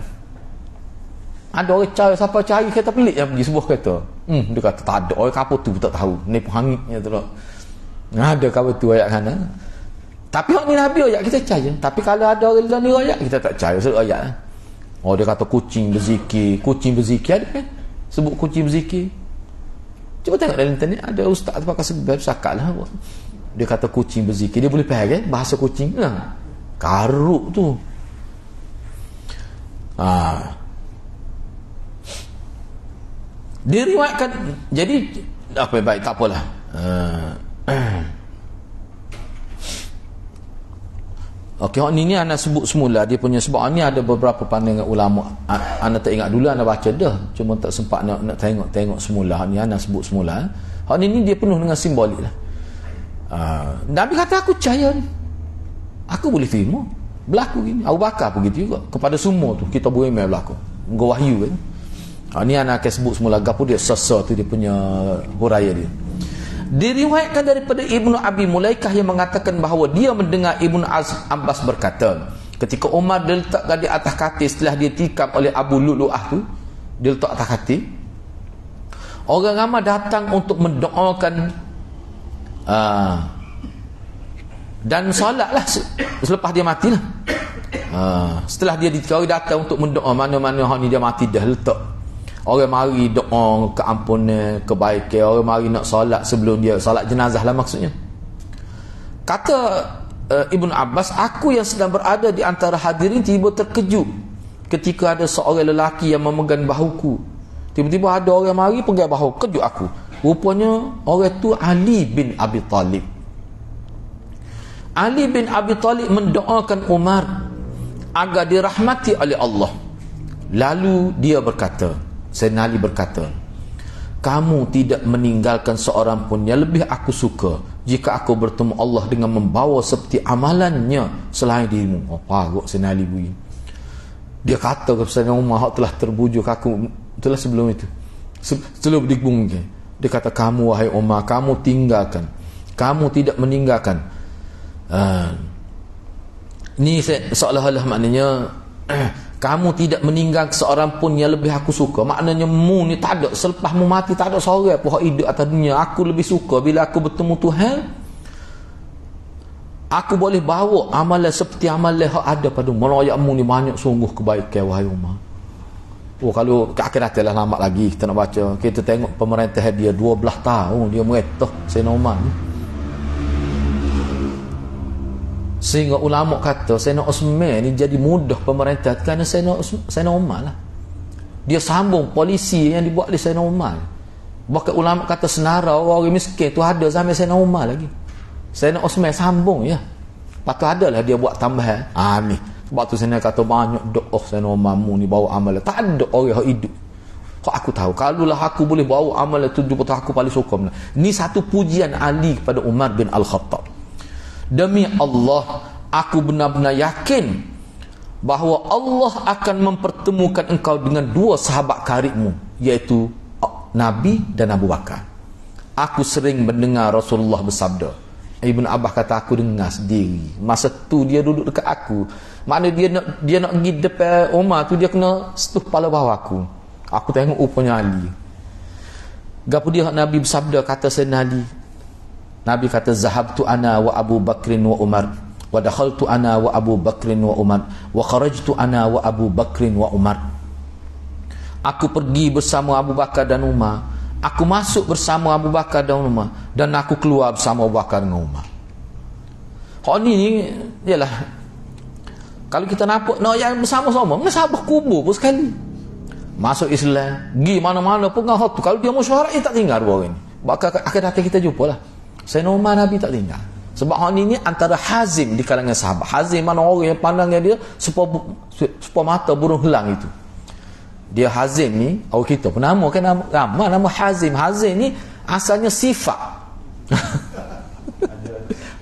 Ada orang cari, siapa cari kereta pelik yang pergi sebuah kereta. Dia kata tak ada. Orang kapal tu tak tahu. Ni penghangitnya tu lah. Ada kapal tu ayat kana. Tapi orang ni Nabi ayat kita percaya. Tapi kalau ada orang lain ni ayat kita tak percaya. Sebut ayat. Oh dia kata kucing berzikir. Kucing berzikir ada kan? Sebut kucing berzikir. Cuba tengok dalam internet. Ada ustaz tu pakai sebab sakat lah. Dia kata kucing berzikir. Dia boleh faham kan? Bahasa kucing lah. Karuk tu. Diriwayatkan. Jadi apa baik tak apalah. Okey, ni anak sebut semula dia punya sebab ni ada beberapa pandangan ulama. Anak tak ingat dulu anak baca dah, cuma tak sempat nak tengok semula. Ni anak sebut semula. Ni dia penuh dengan simbolik lah. Nabi kata aku percaya ni. Aku boleh terima. Berlaku gini. Abu Bakar pun gitu juga. Kepada semua tu kita boleh berlaku. Engkau wahyu kan. Ni anak akan sebut semula gapo dia sasa tu dia punya huraya dia. Diriwayatkan daripada Ibnu Abi Mulaikah yang mengatakan bahawa dia mendengar Ibnu Abbas berkata, ketika Umar diletakkan di atas katil setelah dia tikam oleh Abu Lu'lu'ah tu, dia letak atas katil. Orang ramai datang untuk mendoakan dan solatlah selepas dia matilah. Setelah dia ditikam datang untuk mendoa mana-mana hak ni dia mati dah letak. Orang mari doa keampunan, kebaikan. Orang mari nak solat sebelum dia solat jenazah lah maksudnya. Kata Ibnu Abbas, aku yang sedang berada di antara hadirin tiba terkejut ketika ada seorang lelaki yang memegang bahuku. Tiba-tiba ada orang mari pegang bahu, kejut aku. Rupanya orang tu Ali bin Abi Talib. Ali bin Abi Talib mendoakan Umar agar dirahmati oleh Allah. Lalu dia berkata, Sayyidina Ali berkata, kamu tidak meninggalkan seorang pun yang lebih aku suka jika aku bertemu Allah dengan membawa seperti amalannya selain dirimu. Oh paruk Sayyidina Ali bunyi. Dia kata kepada Sayyidina Umar hak telah terbujuk aku itulah sebelum itu. Sebelum dibungkit. Dia kata kamu wahai Umar, kamu tinggalkan. Kamu tidak meninggalkan. Ni seolah-olah maknanya kamu tidak meninggal seorang pun yang lebih aku suka. Maknanya mu ni tak ada, selepas mu mati tak ada seorang pun hak hidup atas dunia. Aku lebih suka bila aku bertemu Tuhan, aku boleh bawa amalan seperti amalan hak ada pada meroyakmu ni banyak sungguh kebaikan wahai Umar. Oh kalau akan datang lah lambat lagi kita nak baca. Kita tengok pemerintah dia 12 tahun dia merintah Sayyidina Umar ni. Sehingga ulama kata Sayyidina Osman ni jadi mudah pemerintah kerana Sayyidina Umar lah. Dia sambung polisi yang dibuat oleh Sayyidina Umar. Bahkan ulama kata senara orang miskin tu ada sampai Sayyidina Umar lagi. Sayyidina Osman sambung ya. Lepas tu adalah dia buat tambahan. Ni. Sebab tu Sayyidina kata banyak doa Sayyidina Umar mu ni bawa amalan. Tak ada orang yang hidup. Kok aku tahu kalaulah aku boleh bawa amalan tu aku paling suka. Ni satu pujian Ali kepada Umar bin Al-Khattab. Demi Allah, aku benar-benar yakin bahawa Allah akan mempertemukan engkau dengan dua sahabat karibmu, iaitu Nabi dan Abu Bakar. Aku sering mendengar Rasulullah bersabda. Ibn Abbas kata aku dengar sendiri. Masa tu dia duduk dekat aku. Makna dia nak pergi depan Umar tu dia kena setuh kepala bawah aku. Aku tengok rupanya Ali. Gapo dia Nabi bersabda kata Sayyidina Ali. Nabi kata zahabtu ana wa Abu Bakrin wa Umar wa dakhaltu ana wa Abu Bakrin wa Umar wa kharajtu ana wa Abu Bakrin wa Umar. Aku pergi bersama Abu Bakar dan Umar. Aku masuk bersama Abu Bakar dan Umar dan aku keluar bersama Abu Bakar dan Umar. Hak ni ialah kalau kita nampak nak yang bersama-sama, mana sahabat kubur pun sekali. Masuk Islam, pergi mana-mana pun dengan hak tu. Kalau dia mesyuarat tak tinggal dua orang ni. Bakal akan datang kita jumpalah. Sayyidina Umar Nabi tak tinggal. Sebab hak ni antara hazim di kalangan sahabat. Hazim mana orang yang pandangnya dia supaya mata burung helang itu. Dia hazim ni, orang kita penama kan nama hazim. Hazim ni asalnya sifat.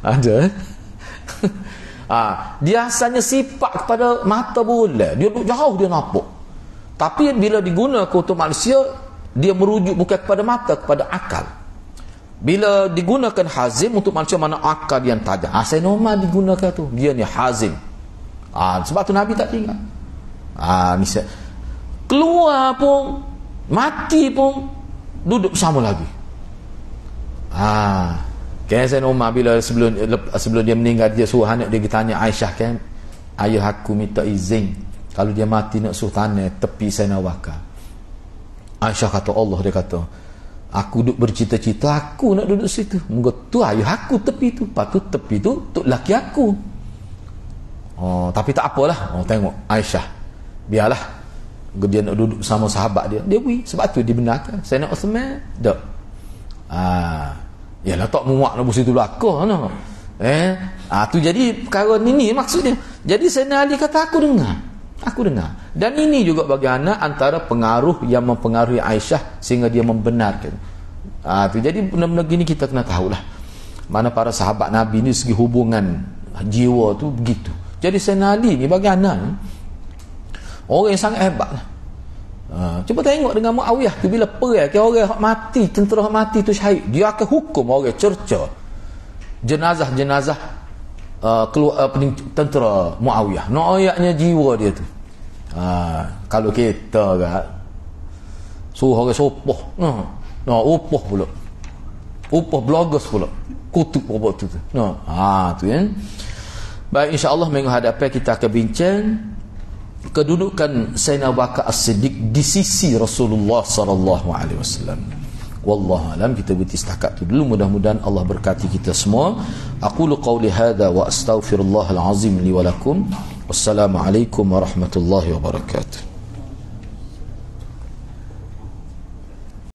Ada. Dia asalnya sifat kepada mata bulan. Dia duduk jauh dia nampak. Tapi bila digunakan untuk manusia, dia merujuk bukan kepada mata, kepada akal. Bila digunakan hazim untuk manusia mana akal yang tajam. Sayyidina Umar digunakan tu. Dia ni hazim. Sebab tu Nabi tak tinggal. Misalnya keluar pun, mati pun, duduk bersama lagi. Kan Sayyidina Umar bila sebelum dia meninggal, dia suruh anak dia tanya Aisyah kan, ayah aku minta izin kalau dia mati nak suruh tanah tepi Sayyidina Abu Bakar. Aisyah kata Allah, dia kata aku duduk bercita-cita aku nak duduk situ. Moga tu ayah aku tepi tu. Lepas tu tepi tu untuk laki aku. Tapi tak apalah. Tengok Aisyah, biarlah dia nak duduk sama sahabat dia. Dia beri. Sebab tu dibenarkan. Sayyidina Uthman tak. Yalah tak muak nak bersitu belakang no. Tu jadi perkara ni maksudnya. Jadi Sayyidina Ali kata aku dengar. Dan ini juga bagi anak antara pengaruh yang mempengaruhi Aisyah sehingga dia membenarkan. Tu jadi benda-benda gini kita kena tahulah. Mana para sahabat Nabi ni segi hubungan jiwa tu begitu. Jadi Sayyidina Ali ni bagi anak ni orang yang sangat hebat lah. Cuba tengok dengan Muawiyah tu bila perang ke orang hak mati, tentera hak mati tu syahid, dia akan hukum orang cerca jenazah keluar tentera Muawiyah. Ayatnya jiwa dia tu. Kalau kita kan suruh orang sopoh, upah pula, upah bloggers pula, kutuk robot tu. Tu kan. Baik, insya-Allah minggu hadapan kita akan bincang kedudukan Sayyidina Abu Bakar As-Siddiq di sisi Rasulullah sallallahu alaihi wasallam. Wallahu alam, kita berhenti setakat tu dulu. Mudah-mudahan Allah berkati kita semua. Aqulu qawli hadza wa astaghfirullahal azim li wa lakum. Wassalamualaikum warahmatullahi wabarakatuh.